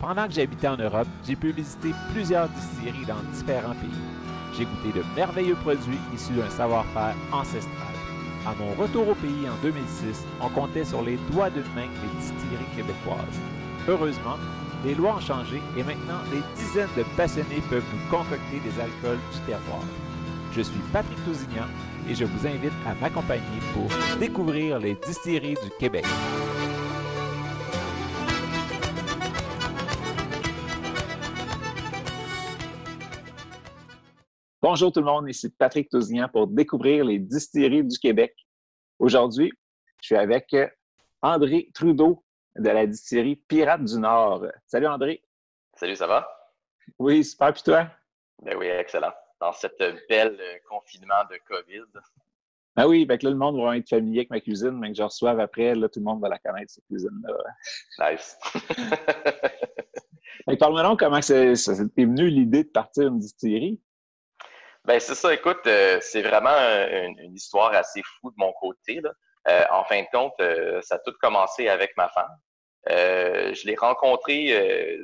Pendant que j'habitais en Europe, j'ai pu visiter plusieurs distilleries dans différents pays. J'ai goûté de merveilleux produits issus d'un savoir-faire ancestral. À mon retour au pays en 2006, on comptait sur les doigts d'une main les distilleries québécoises. Heureusement, les lois ont changé et maintenant des dizaines de passionnés peuvent nous concocter des alcools du terroir. Je suis Patrick Tousignan et je vous invite à m'accompagner pour découvrir les distilleries du Québec. Bonjour tout le monde, ici Patrick Tousignan pour découvrir les distilleries du Québec. Aujourd'hui, je suis avec André Trudeau de la distillerie Pirate du Nord. Salut André. Salut, ça va? Oui, super. Puis toi? Ben oui, excellent. Dans cette belle confinement de COVID. Ah oui, ben que là, le monde va être familier avec ma cuisine, mais que je reçoive après, là, tout le monde va la connaître, cette cuisine-là. Nice. Parle-moi donc comment t'es venu l'idée de partir une distillerie? Ben c'est ça, écoute, c'est vraiment une histoire assez fou de mon côté, là. En fin de compte, ça a tout commencé avec ma femme. Je l'ai rencontrée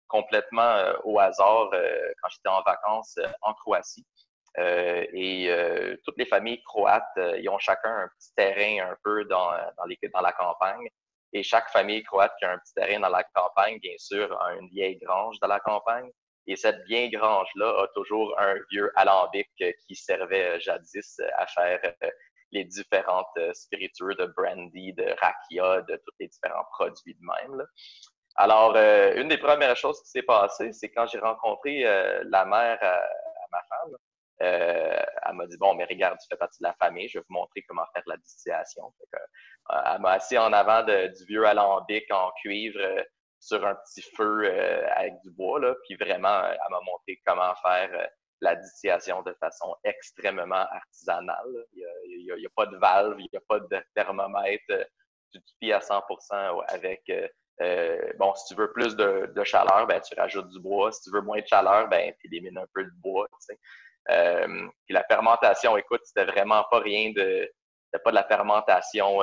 complètement au hasard quand j'étais en vacances en Croatie. Toutes les familles croates, ils ont chacun un petit terrain un peu dans la campagne. Et chaque famille croate qui a un petit terrain dans la campagne, bien sûr, a une vieille grange dans la campagne. Et cette vieille grange-là a toujours un vieux alambic qui servait jadis à faire les différentes spiritueux de brandy, de rakia, de tous les différents produits de même, là. Alors, une des premières choses qui s'est passée, c'est quand j'ai rencontré la mère à ma femme. Elle m'a dit, bon, mais regarde, tu fais partie de la famille, je vais vous montrer comment faire la distillation. Elle m'a assis en avant du vieux alambic en cuivre sur un petit feu avec du bois, là, puis vraiment, elle m'a montré comment faire la distillation de façon extrêmement artisanale. Il y a pas de valve, il n'y a pas de thermomètre. Tu te à 100% avec... bon, si tu veux plus de chaleur, ben tu rajoutes du bois. Si tu veux moins de chaleur, ben tu élimines un peu de bois. Tu sais. Puis la fermentation, écoute, c'était vraiment pas c'était pas de la fermentation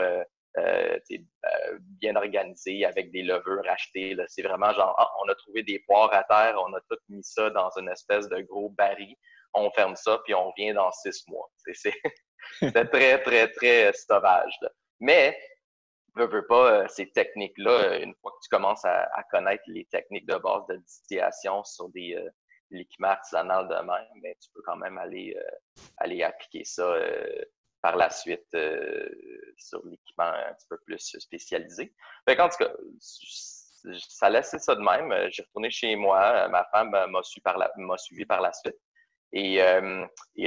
bien organisée avec des levures achetées. Là. C'est vraiment genre, on a trouvé des poires à terre, on a tout mis ça dans une espèce de gros baril, on ferme ça, puis on revient dans 6 mois. C'était très, très, très sauvage. Là. Mais veux pas, ces techniques-là, une fois que tu commences à connaître les techniques de base de distillation sur l'équipement artisanal de même, ben, tu peux quand même aller appliquer ça par la suite sur l'équipement un petit peu plus spécialisé. Fait en tout cas, ça laissait ça de même. J'ai retourné chez moi. Ma femme m'a suivi par la suite. Et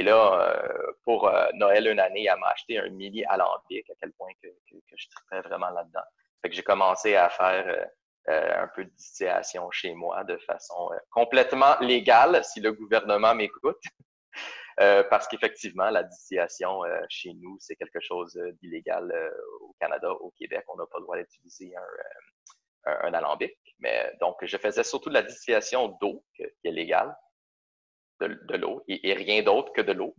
là, pour Noël une année, elle m'a acheté un mini alambic, à quel point que je tripais vraiment là-dedans. Fait que j'ai commencé à faire un peu de distillation chez moi de façon complètement légale, si le gouvernement m'écoute. Parce qu'effectivement, la distillation chez nous, c'est quelque chose d'illégal au Canada, au Québec. On n'a pas le droit d'utiliser un alambic. Mais donc, je faisais surtout de la distillation d'eau, qui est légale. De l'eau et rien d'autre que de l'eau.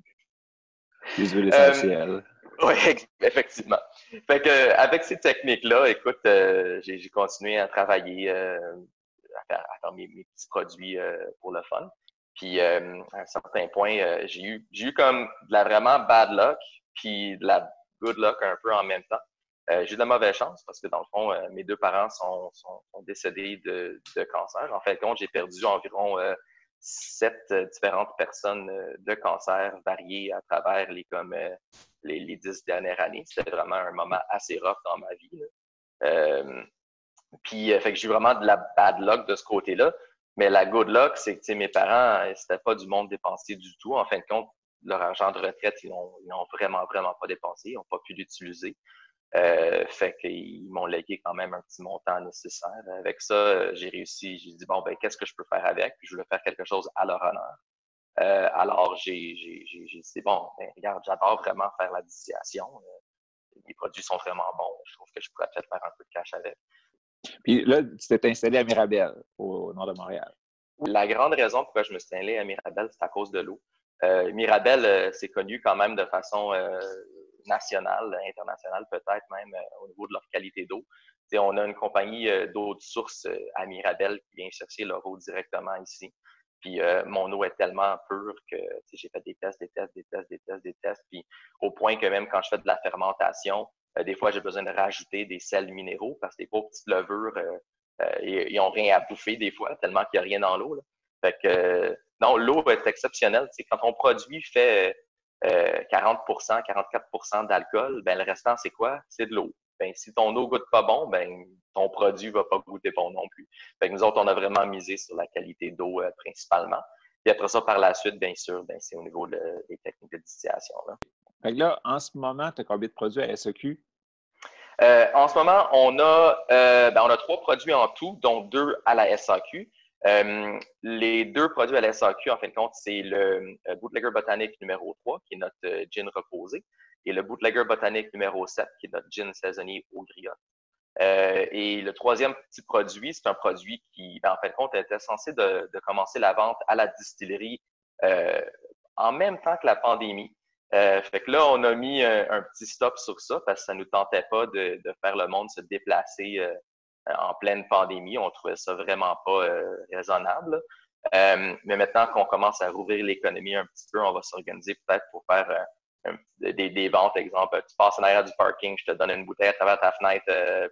Les huiles essentielles. Oui, effectivement. Fait que avec ces techniques-là, écoute, j'ai continué à travailler, à faire mes petits produits pour le fun. Puis à un certain point, j'ai eu comme de la vraiment bad luck, puis de la good luck un peu en même temps. J'ai eu de la mauvaise chance parce que dans le fond, mes deux parents sont décédés de cancer. En fin de compte, j'ai perdu environ 7 différentes personnes de cancer variées à travers les 10 dernières années. C'était vraiment un moment assez rough dans ma vie. Puis, fait que j'ai eu vraiment de la bad luck de ce côté-là. Mais la good luck, c'est que mes parents, c'était pas du monde dépensier du tout. En fin de compte, leur argent de retraite, ils l'ont vraiment, vraiment pas dépensé. Ils n'ont pas pu l'utiliser. Fait qu'ils m'ont légué quand même un petit montant nécessaire. Avec ça, j'ai réussi. J'ai dit, bon, ben, qu'est-ce que je peux faire avec? Puis je voulais faire quelque chose à leur honneur. Alors, j'ai dit, bon, ben, regarde, j'adore vraiment faire la distillation. Les produits sont vraiment bons. Je trouve que je pourrais peut-être faire un peu de cash avec. Puis là, tu t'es installé à Mirabel, au nord de Montréal. La grande raison pourquoi je me suis installé à Mirabel, c'est à cause de l'eau. Mirabel, c'est connu quand même de façon nationale, internationale peut-être même au niveau de leur qualité d'eau. On a une compagnie d'eau de source à Mirabel qui vient chercher leur eau directement ici. Puis mon eau est tellement pure que j'ai fait des tests, puis au point que même quand je fais de la fermentation, des fois j'ai besoin de rajouter des sels minéraux parce que les pauvres petites levures, ils ont rien à bouffer des fois, tellement qu'il n'y a rien dans l'eau. Fait que non, l'eau est exceptionnelle. Quand ton produit fait 40%, 44% d'alcool, ben le restant, c'est quoi? C'est de l'eau. Ben, si ton eau goûte pas bon, ben ton produit va pas goûter bon non plus. Fait que nous autres, on a vraiment misé sur la qualité d'eau principalement. Puis après ça, par la suite, bien sûr, ben, c'est au niveau des techniques de distillation. Là. Fait que là, en ce moment, tu as combien de produits à SAQ? En ce moment, on a 3 produits en tout, dont 2 à la SAQ. Les 2 produits à la SAQ, en fin de compte, c'est le Bootlegger Botanique numéro 3, qui est notre gin reposé, et le Bootlegger Botanique numéro 7, qui est notre gin saisonnier au griotte. Et le 3e petit produit, c'est un produit qui, en fin de compte, était censé de commencer la vente à la distillerie en même temps que la pandémie. Fait que là, on a mis un petit stop sur ça parce que ça nous tentait pas de faire le monde se déplacer en pleine pandémie. On trouvait ça vraiment pas raisonnable. Mais maintenant qu'on commence à rouvrir l'économie un petit peu, on va s'organiser peut-être pour faire des ventes. Exemple, tu passes en arrière du parking, je te donne une bouteille à travers ta fenêtre,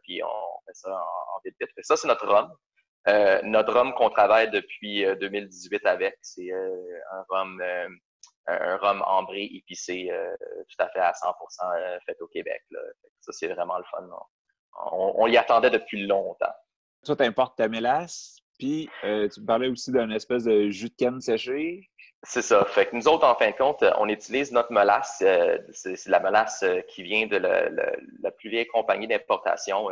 puis on fait ça en vite. Ça, c'est notre rhum. Notre rhum qu'on travaille depuis 2018 avec, c'est un rhum ambré épicé tout à fait à 100% fait au Québec. Là. Ça, c'est vraiment le fun. On y attendait depuis longtemps. Toi, tu importes ta mélasse, puis tu me parlais aussi d'un espèce de jus de canne séché. C'est ça. Fait que nous autres, en fin de compte, on utilise notre mélasse. C'est la mélasse qui vient de la plus vieille compagnie d'importation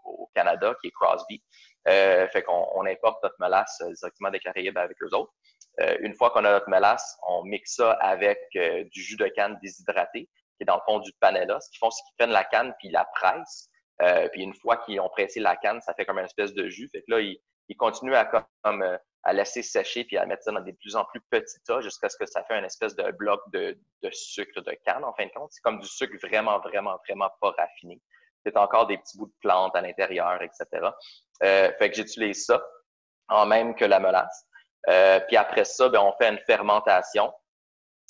au Canada, qui est Crosby. Fait qu'on importe notre mélasse directement des Caraïbes avec eux autres. Une fois qu'on a notre mélasse, on mixe ça avec du jus de canne déshydraté, qui est dans le fond du panela. Ce qu'ils font, c'est qu'ils prennent la canne puis ils la pressent. Puis une fois qu'ils ont pressé la canne, ça fait comme une espèce de jus. Fait que là, ils continuent à laisser sécher puis à mettre ça dans des plus en plus petits tas jusqu'à ce que ça fait une espèce de bloc de sucre de canne, en fin de compte. C'est comme du sucre vraiment, vraiment, vraiment pas raffiné. C'est encore des petits bouts de plantes à l'intérieur, etc. Fait que j'utilise ça en même que la mélasse. Puis après ça, ben, on fait une fermentation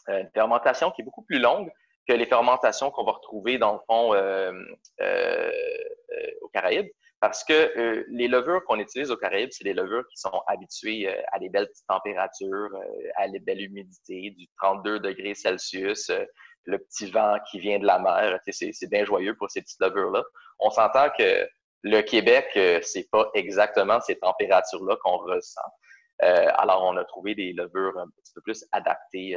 qui est beaucoup plus longue que les fermentations qu'on va retrouver dans le fond aux Caraïbes, parce que les levures qu'on utilise aux Caraïbes, c'est des levures qui sont habituées à des belles petites températures, à des belles humidités, du 32 degrés Celsius, le petit vent qui vient de la mer. C'est bien joyeux pour ces petites levures-là. On s'entend que le Québec, c'est pas exactement ces températures-là qu'on ressent. Alors, on a trouvé des levures un petit peu plus adaptées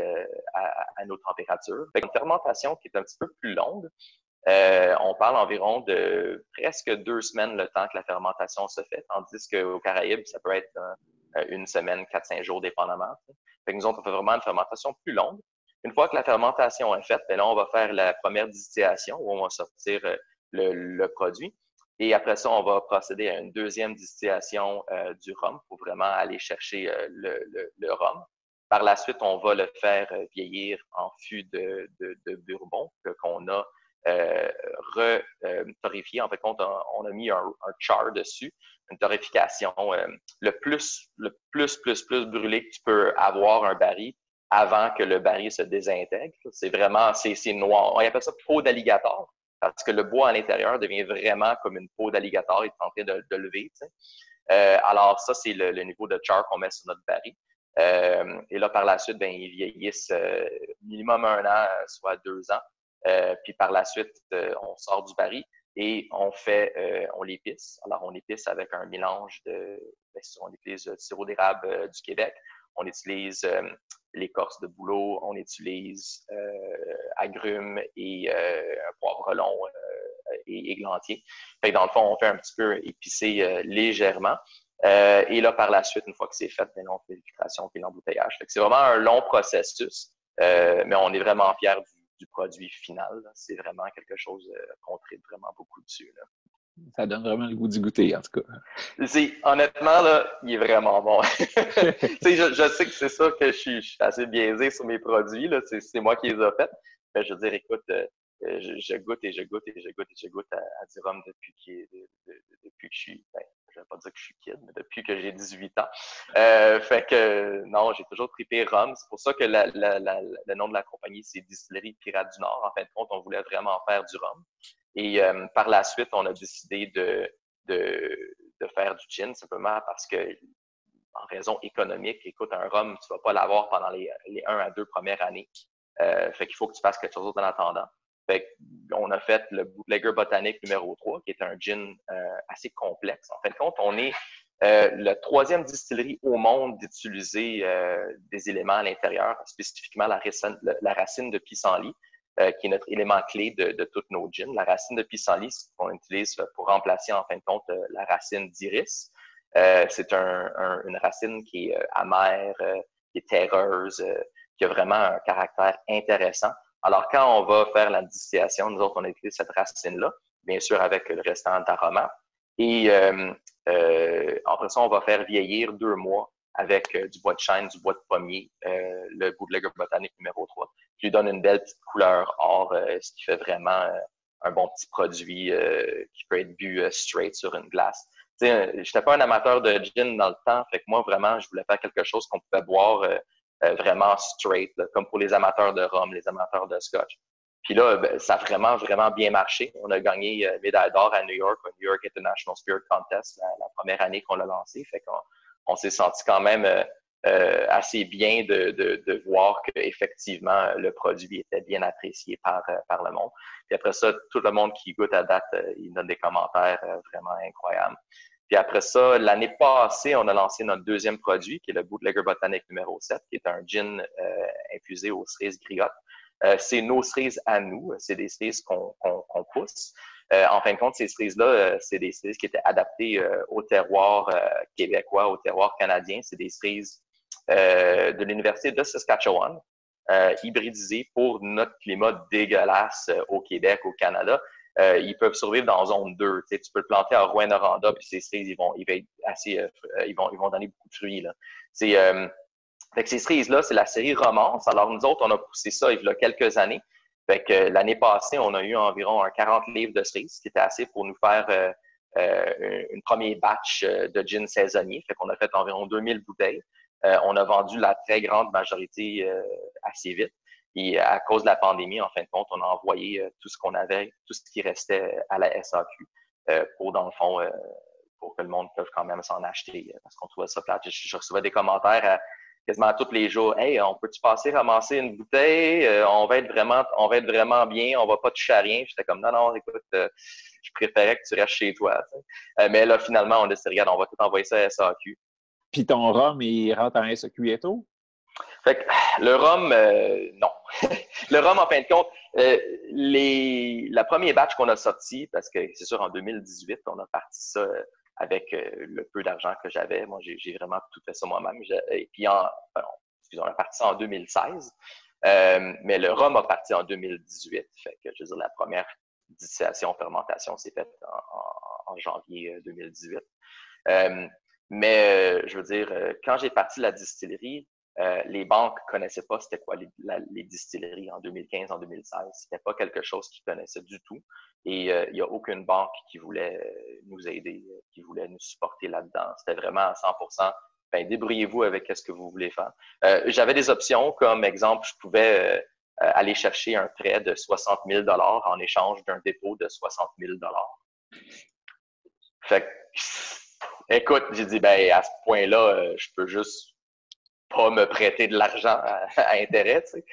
à nos températures. Fait une fermentation qui est un petit peu plus longue. On parle environ de presque 2 semaines le temps que la fermentation se fait, tandis qu'aux Caraïbes, ça peut être 1 semaine, 4-5 jours, dépendamment. Fait que nous autres, on fait vraiment une fermentation plus longue. Une fois que la fermentation est faite, bien là, on va faire la première distillation où on va sortir le produit. Et après ça, on va procéder à une deuxième distillation du rhum pour vraiment aller chercher le rhum. Par la suite, on va le faire vieillir en fût de bourbon qu'on a torréfié. En fait, on a mis un char dessus, une torréfication le plus brûlé que tu peux avoir un baril avant que le baril se désintègre. C'est vraiment, c'est noir. On appelle ça peau d'alligator. Parce que le bois à l'intérieur devient vraiment comme une peau d'alligator, il est en train de lever. Alors ça, c'est le niveau de char qu'on met sur notre baril. Et là, par la suite, ben, ils vieillissent minimum 1 an, soit 2 ans. Puis par la suite, on sort du baril et on l'épice. Alors, on épice avec un mélange on utilise le sirop d'érable du Québec. On utilise l'écorce de bouleau, on utilise agrumes et un poivre long et églantier. Fait que dans le fond, on fait un petit peu épicer légèrement. Et là, par la suite, une fois que c'est fait, on fait l'filtration et l'embouteillage. Fait que c'est vraiment un long processus, mais on est vraiment fiers du produit final. C'est vraiment quelque chose qu'on traite vraiment beaucoup dessus. Là. Ça donne vraiment le goût d'y goûter, en tout cas. Honnêtement, là, il est vraiment bon. je sais que c'est ça que je suis assez biaisé sur mes produits. Là. C'est moi qui les ai faits. Mais je veux dire, écoute, je goûte et je goûte et je goûte et je goûte à du rhum depuis que je suis, ben, je vais pas dire que je suis kid, mais depuis que j'ai 18 ans. Fait que non, j'ai toujours trippé rhum. C'est pour ça que le nom de la compagnie, c'est Distillerie Pirates du Nord. En fin de compte, on voulait vraiment faire du rhum. Et par la suite, on a décidé de faire du gin, simplement parce que, en raison économique, écoute, un rhum, tu vas pas l'avoir pendant les 1 à 2 premières années. Fait qu'il faut que tu fasses quelque chose d'autre en attendant. Fait qu'on a fait le Bootlegger Botanique numéro 3, qui est un gin assez complexe. En fin de compte, on est la troisième distillerie au monde d'utiliser des éléments à l'intérieur, spécifiquement la racine de pissenlit, qui est notre élément clé de toutes nos gins. La racine de pissenlit, c'est ce qu'on utilise pour remplacer, en fin de compte, la racine d'iris. C'est une racine qui est amère, qui est terreuse, qui a vraiment un caractère intéressant. Alors, quand on va faire la distillation, nous autres, on utilise cette racine-là, bien sûr avec le restant d'aromates. Et après ça, on va faire vieillir 2 mois avec du bois de chêne, du bois de pommier, le Bootlegger Botanique numéro 3, qui lui donne une belle petite couleur or, ce qui fait vraiment un bon petit produit qui peut être bu straight sur une glace. Tu sais, je n'étais pas un amateur de gin dans le temps, fait que moi, vraiment, je voulais faire quelque chose qu'on pouvait boire vraiment straight, là, comme pour les amateurs de rhum, les amateurs de scotch. Puis là, ben, ça a vraiment, vraiment bien marché. On a gagné médaille d'or à New York, au New York International Spirit Contest, la première année qu'on l'a lancé. Fait qu'on s'est senti quand même assez bien de voir qu'effectivement, le produit était bien apprécié par le monde. Puis après ça, tout le monde qui goûte à date, il donne des commentaires vraiment incroyables. Puis après ça, l'année passée, on a lancé notre deuxième produit, qui est le Bootlegger Botanique numéro 7, qui est un gin infusé aux cerises griottes. C'est nos cerises à nous, c'est des cerises qu'on pousse. En fin de compte, ces cerises-là, c'est des cerises qui étaient adaptées au terroir québécois, au terroir canadien. C'est des cerises de l'Université de Saskatchewan, hybridisées pour notre climat dégueulasse au Québec, au Canada. Ils peuvent survivre dans zone 2. Tu sais, tu peux le planter à Rouyn-Noranda, puis ces cerises, ils vont être assez, ils vont donner beaucoup de fruits, là. C'est fait que ces cerises-là, c'est la série Romance. Alors, nous autres, on a poussé ça il y a quelques années. Fait que l'année passée, on a eu environ 40 livres de cerises, ce qui était assez pour nous faire une première batch de gin saisonnier. Fait qu'on a fait environ 2000 bouteilles. On a vendu la très grande majorité assez vite. Et à cause de la pandémie, en fin de compte, on a envoyé tout ce qu'on avait, tout ce qui restait à la SAQ pour, dans le fond, pour que le monde puisse quand même s'en acheter parce qu'on trouvait ça plate. Je recevais des commentaires quasiment tous les jours. Hey, on peut-tu passer ramasser une bouteille? On va être vraiment bien, on va pas toucher à rien. J'étais comme non, écoute, je préférais que tu restes chez toi. Mais là, finalement, on a dit, regarde, on va tout envoyer ça à SAQ. Puis ton rhum, il rentre en SAQ et tout? Fait que le rhum, non. Le rhum, en fin de compte, la première batch qu'on a sorti, parce que c'est sûr, en 2018, on a parti ça avec le peu d'argent que j'avais. Moi, j'ai vraiment tout fait ça moi-même. Et puis, on a parti ça en 2016. Mais le rhum a parti en 2018. Fait que, je veux dire, la première distillation, fermentation s'est faite en janvier 2018. Mais, je veux dire, quand j'ai parti la distillerie, les banques connaissaient pas c'était quoi les distilleries en 2015, en 2016. C'était pas quelque chose qu'ils connaissaient du tout. Et il y a aucune banque qui voulait nous aider, qui voulait nous supporter là-dedans. C'était vraiment à 100%. Ben, débrouillez-vous avec ce que vous voulez faire. J'avais des options, comme exemple, je pouvais aller chercher un prêt de 60 000 en échange d'un dépôt de 60 000 Fait que, écoute, j'ai dit, ben, à ce point-là, je peux juste pas me prêter de l'argent à intérêt, tu sais.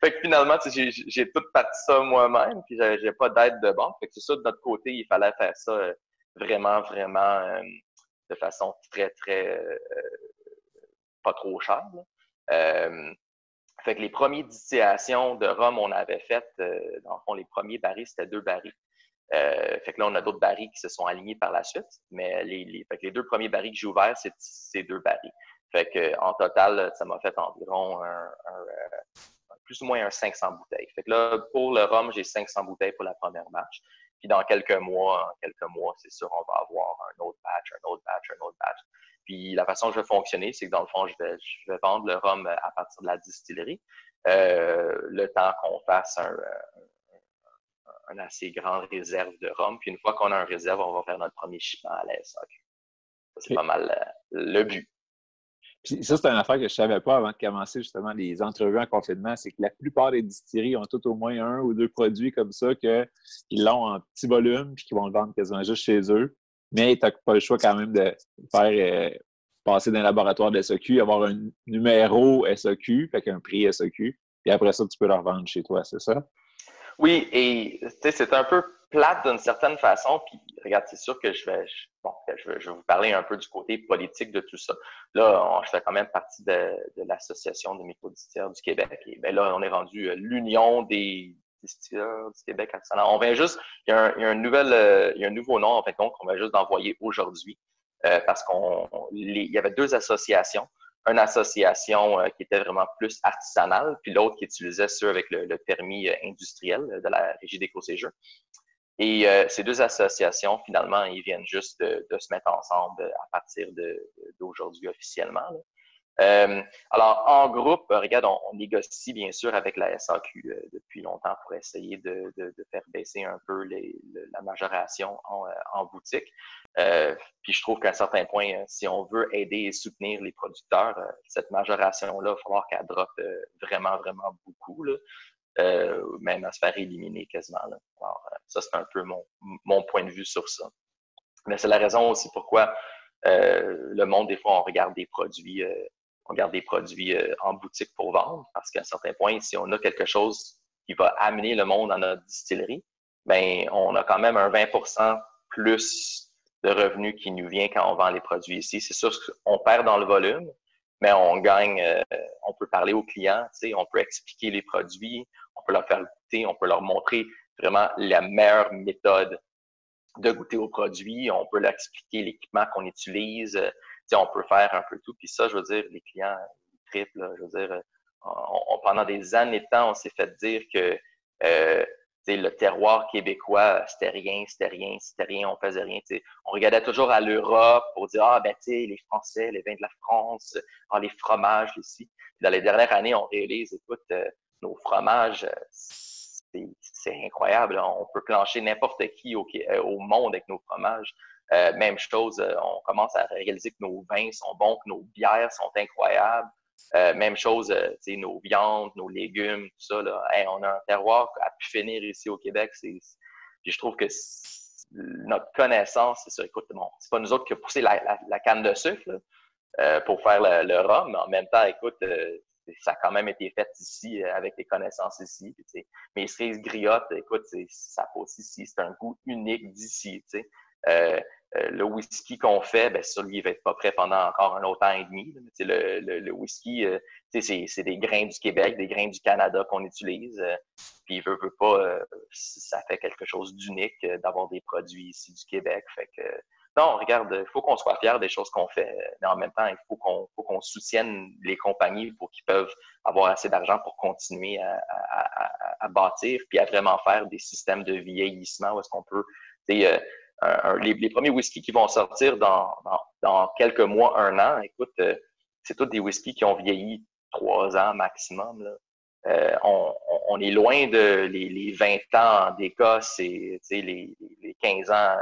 Fait que finalement, j'ai tout parti ça moi-même, puis j'ai pas d'aide de banque. Fait que c'est ça, de notre côté, il fallait faire ça vraiment, vraiment de façon très, très pas trop chère. Fait que les premières distillations de rhum, on avait fait, dans le fond, les premiers barils, c'était 2 barils. Fait que là, on a d'autres barils qui se sont alignés par la suite, mais fait que les 2 premiers barils que j'ai ouverts, c'est ces 2 barils. Fait que en total, ça m'a fait environ plus ou moins 500 bouteilles. Fait que là, pour le rhum, j'ai 500 bouteilles pour la première batch. Puis dans quelques mois, c'est sûr, on va avoir un autre batch, un autre batch, un autre batch. Puis la façon que je vais fonctionner, c'est que dans le fond, je vais vendre le rhum à partir de la distillerie. le temps qu'on fasse un assez grand réserve de rhum. Puis une fois qu'on a un réserve, on va faire notre premier shipment à la SAQ. C'est pas mal le but. Puis ça, c'est une affaire que je savais pas avant de commencer justement les entrevues en confinement, c'est que la plupart des distilleries ont tout au moins un ou deux produits comme ça qu'ils l'ont en petit volume puis qu'ils vont le vendre quasiment juste chez eux. Mais tu n'as pas le choix quand même de faire passer dans le laboratoire de SAQ, avoir un numéro SAQ, fait qu'un prix SAQ, et après ça, tu peux le revendre chez toi, c'est ça? Oui, et c'est un peu plate d'une certaine façon. Puis, regarde, c'est sûr que je vais vous parler un peu du côté politique de tout ça. Là, je fais quand même partie de l'Association des microdistilleurs du Québec. Et bien là, on est rendu l'Union des distilleurs du Québec. On vient juste, il y a un nouveau nom, en fait, qu'on vient juste d'envoyer aujourd'hui. Parce il y avait deux associations. Une association qui était vraiment plus artisanale, puis l'autre qui utilisait ceux avec le permis industriel de la Régie d'éco-séjour. Et ces deux associations, finalement, ils viennent juste de se mettre ensemble à partir d'aujourd'hui officiellement. Alors, en groupe, regarde, on négocie bien sûr avec la SAQ depuis longtemps pour essayer de faire baisser un peu la majoration en boutique. Puis je trouve qu'à un certain point, si on veut aider et soutenir les producteurs, cette majoration-là, il va falloir qu'elle droppe vraiment, vraiment beaucoup, là, même à se faire éliminer quasiment. Là. Alors, ça, c'est un peu mon point de vue sur ça. Mais c'est la raison aussi pourquoi le monde, des fois, on regarde des produits en boutique pour vendre, parce qu'à un certain point, si on a quelque chose qui va amener le monde dans notre distillerie, ben on a quand même un 20% plus de revenus qui nous vient quand on vend les produits ici. C'est sûr qu'on perd dans le volume, mais on gagne, on peut parler aux clients, on peut expliquer les produits, on peut leur faire goûter, on peut leur montrer vraiment la meilleure méthode de goûter aux produits, on peut leur expliquer l'équipement qu'on utilise, on peut faire un peu tout. Puis ça, je veux dire, les clients triplent, là, je veux dire, pendant des années de temps, on s'est fait dire que le terroir québécois, c'était rien, on faisait rien. On regardait toujours à l'Europe pour dire, les Français, les vins de la France, les fromages ici. Dans les dernières années, on réalise, écoute, nos fromages, c'est incroyable. On peut plancher n'importe qui au monde avec nos fromages. Même chose, on commence à réaliser que nos vins sont bons, que nos bières sont incroyables. Même chose, nos viandes, nos légumes, tout ça. Là. On a un terroir à pu finir ici au Québec. Puis je trouve que notre connaissance, c'est ça. Écoute, bon, c'est pas nous autres qui avons poussé la canne de sucre là, pour faire le rhum, mais en même temps, écoute, ça a quand même été fait ici avec les connaissances ici. Puis, mes cerises griottes, écoute, ça pousse ici. C'est un goût unique d'ici. Le whisky qu'on fait, ben ça, lui, il va être pas prêt pendant encore un autre an et demi. Le whisky, c'est des grains du Québec, des grains du Canada qu'on utilise. Puis, veut pas, ça fait quelque chose d'unique d'avoir des produits ici du Québec. Fait que, non, regarde, il faut qu'on soit fiers des choses qu'on fait. Mais en même temps, il faut qu'on soutienne les compagnies pour qu'ils peuvent avoir assez d'argent pour continuer à bâtir puis à vraiment faire des systèmes de vieillissement où est-ce qu'on peut, les premiers whiskies qui vont sortir dans quelques mois, un an, écoute, c'est tous des whiskies qui ont vieilli 3 ans maximum. Là. On est loin de les 20 ans d'Écosse et les 15 ans,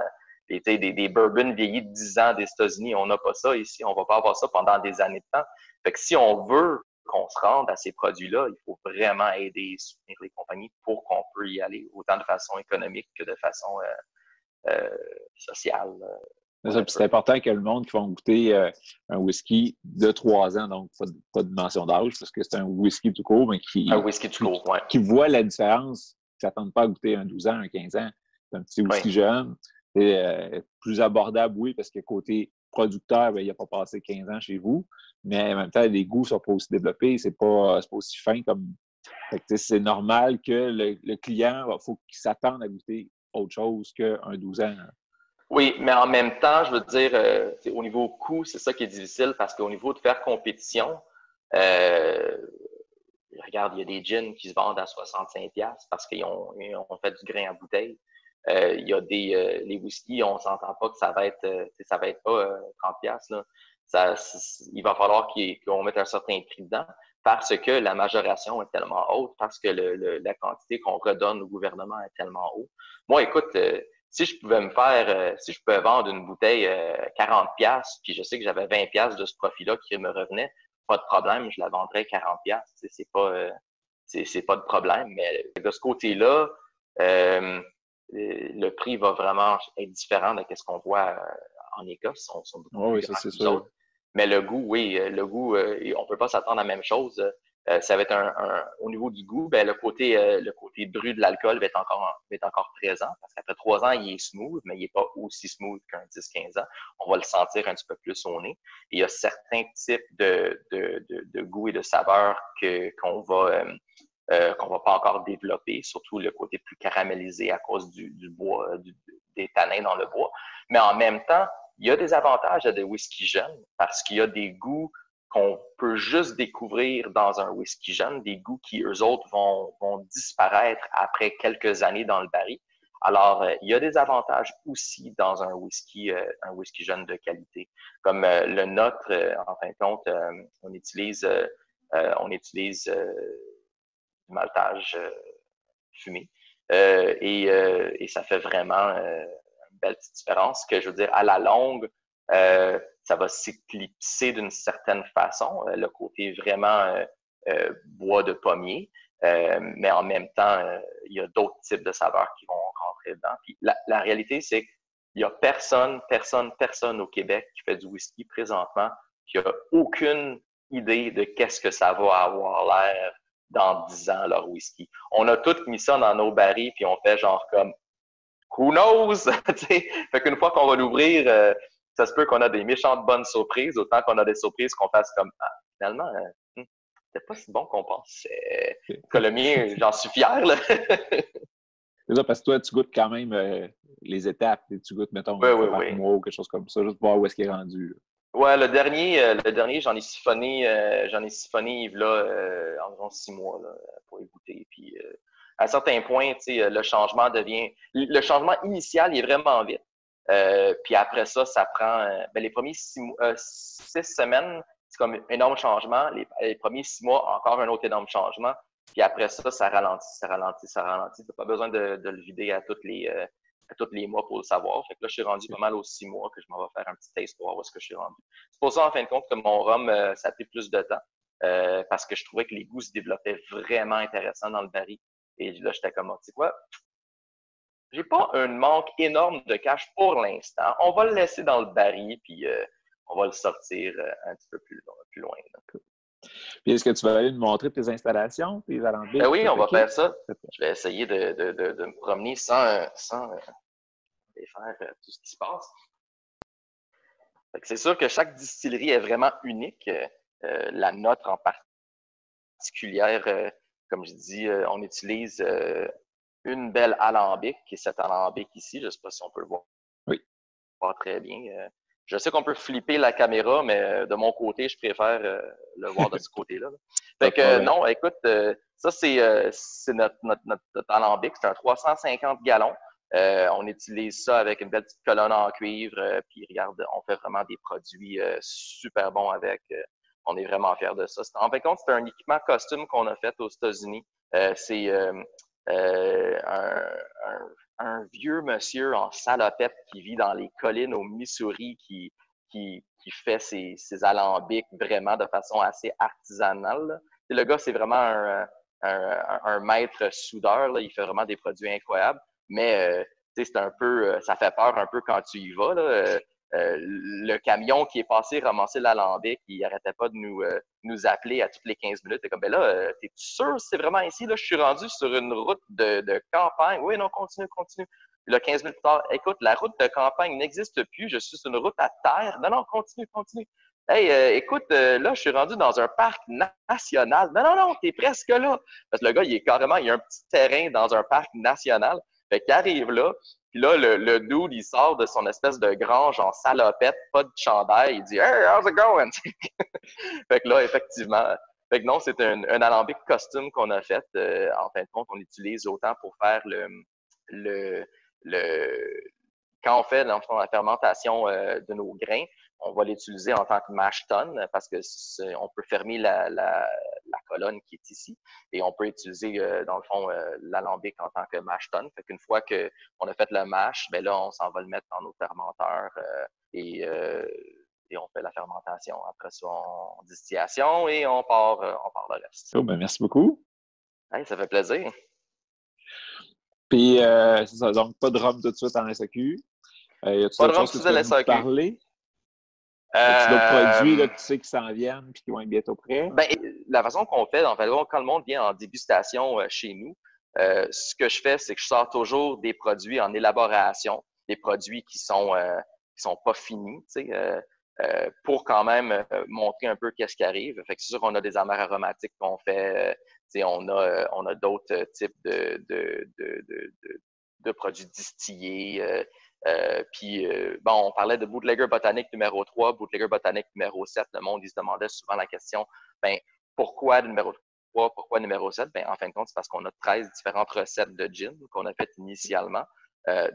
des bourbons vieillis de 10 ans des États-Unis. On n'a pas ça ici. On va pas avoir ça pendant des années de temps. Fait que si on veut qu'on se rende à ces produits-là, il faut vraiment aider et soutenir les compagnies pour qu'on puisse y aller autant de façon économique que de façon sociale. C'est important que le monde qui va goûter un whisky de 3 ans, donc pas de mention d'âge, parce que c'est un whisky tout court, mais un whisky tout court, ouais. Qui voit la différence, qui ne s'attendent pas à goûter un 12 ans, un 15 ans. C'est un petit whisky jeune. C'est plus abordable, oui, parce que côté producteur, il n'a pas passé 15 ans chez vous, mais en même temps, les goûts ne sont pas aussi développés, c'est pas aussi fin comme. C'est normal que le client, il faut qu'il s'attende à goûter autre chose qu'un 12 ans. Oui, mais en même temps, je veux dire, au niveau coût, c'est ça qui est difficile parce qu'au niveau de faire compétition, regarde, il y a des gins qui se vendent à 65$ parce qu'ils ont fait du grain à bouteille. Il y a les whisky, on s'entend pas que ça va être pas 30$. Là. Il va falloir qu'on mette un certain prix dedans. parce que la majoration est tellement haute, parce que la quantité qu'on redonne au gouvernement est tellement haute. Moi, écoute, si je pouvais si je pouvais vendre une bouteille 40$, puis je sais que j'avais 20$ de ce profit-là qui me revenait, pas de problème, je la vendrais 40$. C'est pas de problème. Mais de ce côté-là, le prix va vraiment être différent de ce qu'on voit en Écosse. Ils sont beaucoup plus grands que nous autres. Mais le goût, oui, on peut pas s'attendre à la même chose. Ça va être au niveau du goût, ben le côté brut de l'alcool va être encore présent, parce qu'après 3 ans, il est smooth, mais il est pas aussi smooth qu'un 10-15 ans. On va le sentir un petit peu plus au nez. Et il y a certains types de goût et de saveurs qu'on va pas encore développer, surtout le côté plus caramélisé à cause du bois, des tanins dans le bois. Mais en même temps, il y a des avantages à des whisky jeunes parce qu'il y a des goûts qu'on peut juste découvrir dans un whisky jeune, des goûts qui, eux autres, vont disparaître après quelques années dans le baril. Alors, il y a des avantages aussi dans un whisky jeune de qualité. Comme le nôtre, en fin de compte, on utilise du maltage fumé. Et ça fait vraiment une belle petite différence que, je veux dire, à la longue, ça va s'éclipser d'une certaine façon, le côté vraiment bois de pommier, mais en même temps, il y a d'autres types de saveurs qui vont rentrer dedans. Puis la réalité, c'est qu'il n'y a personne au Québec qui fait du whisky présentement qui a aucune idée de qu'est-ce que ça va avoir l'air dans 10 ans, leur whisky. On a tous mis ça dans nos barils, puis on fait genre comme who knows? Fait qu'une fois qu'on va l'ouvrir, ça se peut qu'on a des méchantes bonnes surprises, autant qu'on a des surprises qu'on fasse comme finalement, c'était pas si bon qu'on pense. Que le mien, j'en suis fier, là. C'est ça, parce que toi, tu goûtes quand même les étapes, tu goûtes, mettons, oui. mois ou quelque chose comme ça, juste pour voir où est-ce qu'il est rendu. Là. Ouais, le dernier, j'en ai siphonné, il y a environ 6 mois, là, pour y goûter. Puis, à un certain point, tu sais, le changement initial, il est vraiment vite. Puis après ça prend, les premiers 6 semaines, c'est comme un énorme changement. Les premiers 6 mois, encore un autre énorme changement. Puis après ça ralentit. T'as pas besoin de le vider à tous les mois pour le savoir. Fait que là, je suis rendu pas mal aux 6 mois que je m'en vais faire un petit taste pour voir où est-ce que je suis rendu. C'est pour ça, en fin de compte, que mon rhum, ça a pris plus de temps. Parce que je trouvais que les goûts se développaient vraiment intéressants dans le baril. Et là, j'étais comme, tu sais quoi? J'ai pas un manque énorme de cash pour l'instant. On va le laisser dans le baril, puis on va le sortir un petit peu plus loin. Donc. Puis est-ce que tu vas aller nous montrer tes installations, tes alambics? Ben oui, on va faire ça. Je vais essayer de me promener sans défaire tout ce qui se passe. C'est sûr que chaque distillerie est vraiment unique. La nôtre en particulière, comme je dis, on utilise une belle alambic, qui est cet alambic ici. Je ne sais pas si on peut le voir. Oui. Voir très bien. Je sais qu'on peut flipper la caméra, mais de mon côté, je préfère le voir de ce côté-là. Fait que non, écoute, ça c'est notre alambic. C'est un 350 gallons. On utilise ça avec une belle petite colonne en cuivre. Puis regarde, on fait vraiment des produits super bons avec. On est vraiment fiers de ça. En fin de compte, c'est un équipement costume qu'on a fait aux États-Unis. C'est un vieux monsieur en salopette qui vit dans les collines au Missouri qui fait ses alambics vraiment de façon assez artisanale. Le gars, c'est vraiment un maître soudeur. Là. Il fait vraiment des produits incroyables. Mais c'est un peu, ça fait peur un peu quand tu y vas. Là. Le camion qui est passé ramasser l'alambic, il arrêtait pas de nous appeler à toutes les 15 minutes. T'es comme, ben là, t'es sûr c'est vraiment ici? Là, je suis rendu sur une route de campagne. Oui, non, continue. Puis là, 15 minutes plus tard, écoute, la route de campagne n'existe plus. Je suis sur une route à terre. Non, continue. Hey, écoute, là, je suis rendu dans un parc national. Non, t'es presque là. Parce que le gars, il y a un petit terrain dans un parc national. Fait qu'il arrive là, puis là, le dude, il sort de son espèce de grange en salopette, pas de chandail, il dit « Hey, how's it going? » Fait que là, effectivement, fait que non, c'est un alambic costume qu'on a fait. En fin de compte, on l'utilise autant pour faire quand on fait dans la fermentation de nos grains, on va l'utiliser en tant que mash tun parce que on peut fermer la la colonne qui est ici. Et on peut utiliser, dans le fond, l'alambic en tant que mash tun. Fait qu'une fois qu'on a fait le mash, ben là, on s'en va le mettre dans nos fermenteurs et on fait la fermentation. Après ça, on distillation et on part le reste. Oh, ben, merci beaucoup. Hey, ça fait plaisir. Puis, c'est ça, donc pas de rhum tout de suite en SAQ. Y a-t-il Pas de d'autres rhum choses que tout tu de veux la nous SAQ. parler? Y a-t-il d'autres produits là, que tu sais qui s'en viennent et qui vont être bientôt prêts? Ben, la façon qu'on fait, en fait, quand le monde vient en dégustation chez nous, ce que je fais, c'est que je sors toujours des produits en élaboration, des produits qui sont pas finis, tu sais, pour quand même montrer un peu qu'est-ce qui arrive. Fait que c'est sûr qu'on a des amers aromatiques qu'on fait, tu sais, on a d'autres types de produits distillés. Puis, bon, on parlait de Bootlegger Botanique numéro 3, Bootlegger Botanique numéro 7. Le monde, il se demandait souvent la question, ben, pourquoi numéro 3, pourquoi numéro 7? Ben, en fin de compte, c'est parce qu'on a 13 différentes recettes de gin qu'on a faites initialement,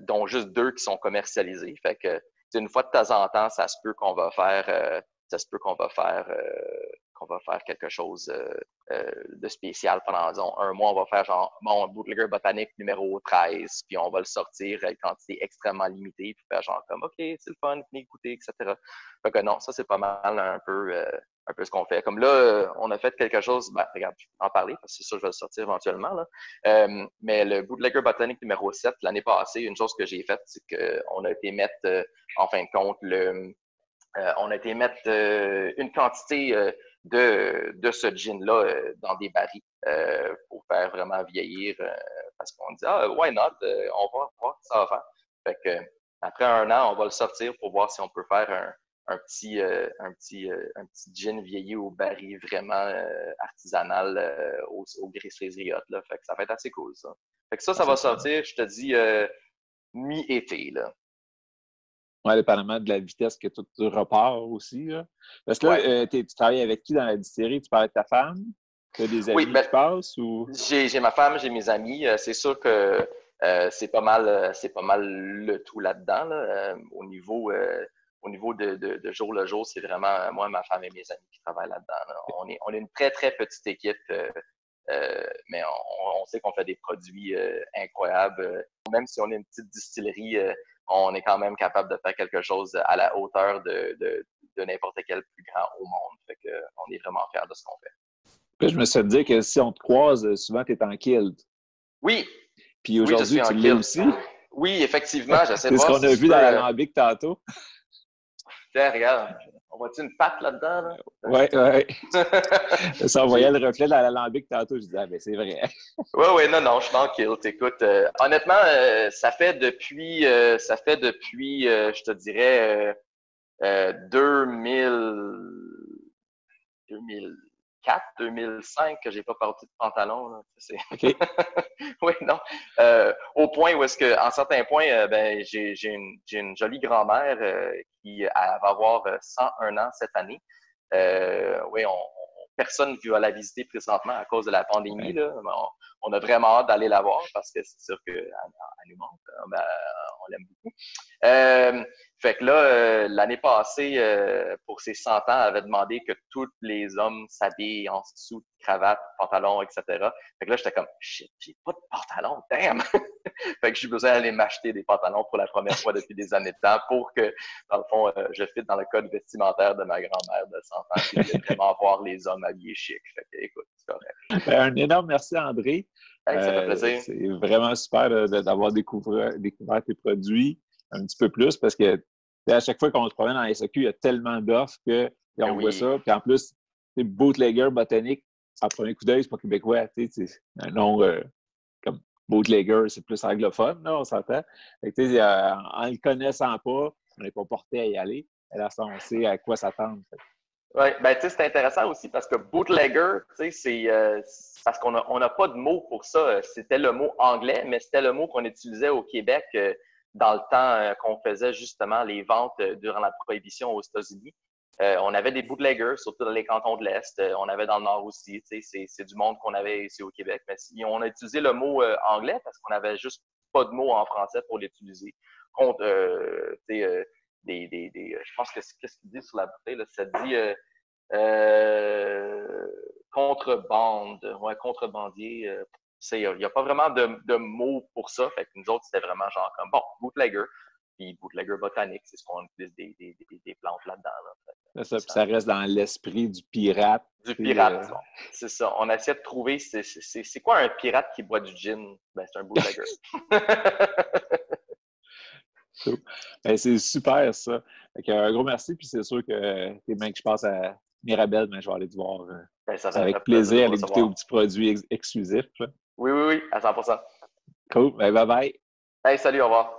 dont juste 2 qui sont commercialisées. Fait que, une fois de temps en temps, ça se peut qu'on va faire, quelque chose de spécial pendant, disons, un mois. On va faire genre, bon, Bootlegger Botanique numéro 13, puis on va le sortir à une quantité extrêmement limitée, puis faire genre comme, OK, c'est le fun, venez écouter, etc. Fait que non, ça, c'est pas mal un peu ce qu'on fait. Comme là, on a fait quelque chose, ben, regarde, je vais en parler, parce que c'est sûr que je vais le sortir éventuellement, là. Mais le Bootlegger Botanique numéro 7, l'année passée, une chose que j'ai faite, c'est qu'on a été mettre, en fin de compte, on a été mettre une quantité de ce gin-là dans des barils pour faire vraiment vieillir parce qu'on dit why not? On va voir ce que ça va faire. Fait que après un an, on va le sortir pour voir si on peut faire un petit gin vieilli au baril vraiment artisanal au Gris-les-Riottes. Fait que ça va être assez cool, ça. Fait que ça va sortir, je te dis, mi-été, là. Oui, dépendamment de la vitesse que tu repars aussi. Là. Parce que là, tu travailles avec qui dans la distillerie? Tu parles de ta femme? Tu as des amis qui passent? Ou... J'ai ma femme, j'ai mes amis. C'est sûr que c'est pas mal le tout là-dedans. Là. Au niveau de jour le jour, c'est vraiment moi, ma femme et mes amis qui travaillent là-dedans. Là. On est une très, très petite équipe, mais on sait qu'on fait des produits incroyables. Même si on est une petite distillerie, on est quand même capable de faire quelque chose à la hauteur de n'importe quel plus grand au monde. Fait que, on est vraiment fiers de ce qu'on fait. Puis je me suis dit que si on te croise, souvent tu es en kilt. Oui. Puis aujourd'hui, tu l'es aussi. Oui, effectivement, j'essaie de voir. C'est ce qu'on a vu dans l'alambic tantôt. Tiens, regarde. On voit-tu une patte là-dedans? Là? Oui. Ça, on voyait le reflet dans l'alambic tantôt. Je disais, ben c'est vrai. Oui, non, je suis en kilt. Écoute, honnêtement, ça fait depuis, je te dirais, 2004, 2005 que j'ai pas porté de pantalon. Là. OK. Oui, non. Au point où est-ce que, en certains points, ben, j'ai une jolie grand-mère qui va avoir 101 ans cette année. Oui, personne ne va la visiter présentement à cause de la pandémie. Là. On a vraiment hâte d'aller la voir parce que c'est sûr qu'elle nous manque. Ben, on l'aime beaucoup. Fait que là, l'année passée, pour ses 100 ans, elle avait demandé que tous les hommes s'habillent en dessous de cravate, pantalon, etc. Fait que là, j'étais comme, shit, j'ai pas de pantalon, damn! Fait que j'ai besoin d'aller m'acheter des pantalons pour la première fois depuis des années de temps pour que, dans le fond, je fit dans le code vestimentaire de ma grand-mère de 100 ans qui voulait vraiment voir les hommes habillés chic. Fait que, écoute, c'est correct. Un énorme merci, André. Hey, ça fait plaisir. C'est vraiment super d'avoir découvert tes produits un petit peu plus parce que à chaque fois qu'on se promène dans la SAQ, il y a tellement d'offres qu'on voit ça. Puis en plus, Bootlegger Botanique, à premier coup d'œil, c'est pas québécois. C'est un nom comme Bootlegger, c'est plus anglophone, là, on s'entend. En ne le connaissant pas, on n'est pas porté à y aller. Et là, on sait à quoi s'attendre. Oui, ben tu sais, c'est intéressant aussi parce que bootlegger, tu sais, c'est parce qu'on n'a pas de mot pour ça. C'était le mot anglais, mais c'était le mot qu'on utilisait au Québec dans le temps qu'on faisait justement les ventes durant la prohibition aux États-Unis. On avait des bootleggers, surtout dans les cantons de l'Est. On avait dans le Nord aussi. Tu sais, c'est du monde qu'on avait ici au Québec. Mais on a utilisé le mot anglais parce qu'on n'avait juste pas de mots en français pour l'utiliser. Contre, tu sais, je pense que qu'est-ce qu'il dit sur la bouteille, là, ça dit Contrebande, contrebandier. Il n'y a pas vraiment de mots pour ça. Fait que nous autres, c'était vraiment genre comme, bon, bootlegger. Puis bootlegger botanique, c'est ce qu'on utilise des plantes là-dedans. Là. Ça reste dans l'esprit du pirate. Du pirate, c'est ça. On essaie de trouver, c'est quoi un pirate qui boit du gin? Ben, c'est un bootlegger. Ben, c'est super, ça. Un gros merci, puis c'est sûr que tes mains que je passe à Mirabelle, mais je vais aller te voir avec plaisir, aller goûter aux petits produits exclusifs. Là. Oui, à 100%. Cool. Ben, bye bye. Hey, salut, au revoir.